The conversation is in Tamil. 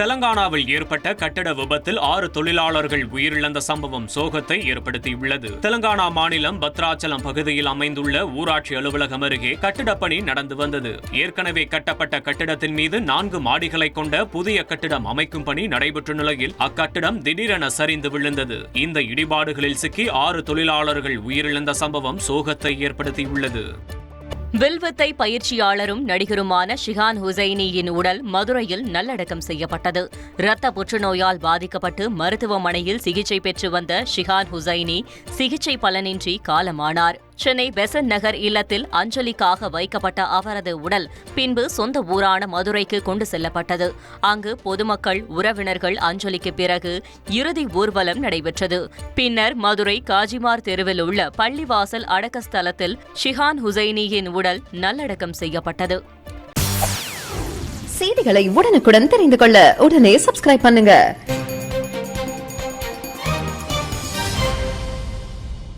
தெலங்கானாவில் ஏற்பட்ட கட்டட விபத்தில் 6 தொழிலாளர்கள் உயிரிழந்த சம்பவம் சோகத்தை ஏற்படுத்தியுள்ளது. தெலங்கானா மாநிலம் பத்ராச்சலம் பகுதியில் அமைந்துள்ள ஊராட்சி அலுவலகம் அருகே கட்டிடப் பணி நடந்து வந்தது. ஏற்கனவே கட்டப்பட்ட கட்டிடத்தின் மீது 4 மாடிகளை கொண்ட புதிய கட்டிடம் அமைக்கும் பணி நடைபெற்ற நிலையில் அக்கட்டிடம் திடீரென சரிந்து விழுந்தது. இந்த இடிபாடுகளில் சிக்கி 6 தொழிலாளர்கள் உயிரிழந்த சம்பவம் சோகத்தை ஏற்படுத்தியுள்ளது. வில்வித்தை பயிற்சியாளரும் நடிகருமான ஷிஹான் ஹுசைனியின் உடல் மதுரையில் நல்லடக்கம் செய்யப்பட்டது. இரத்த புற்றுநோயால் பாதிக்கப்பட்டு மருத்துவமனையில் சிகிச்சை பெற்று வந்த ஷிஹான் ஹுசைனி சிகிச்சை பலனின்றி காலமானார். சென்னை பெசன்ட் நகர் இல்லத்தில் அஞ்சலிக்காக வைக்கப்பட்ட அவரது உடல் பின்பு சொந்த ஊரான மதுரைக்கு கொண்டு செல்லப்பட்டது. அங்கு பொதுமக்கள், உறவினர்கள் அஞ்சலிக்கு பிறகு இறுதி ஊர்வலம் நடைபெற்றது. பின்னர் மதுரை காஜிமார் தெருவில் உள்ள பள்ளிவாசல் அடக்க ஸ்தலத்தில் ஷிஹான் ஹுசைனியின் உடல் நல்லடக்கம் செய்யப்பட்டது. செய்திகளை உடனுக்குடன் தெரிந்து கொள்ள உடனே சப்ஸ்கிரைப் பண்ணுங்க.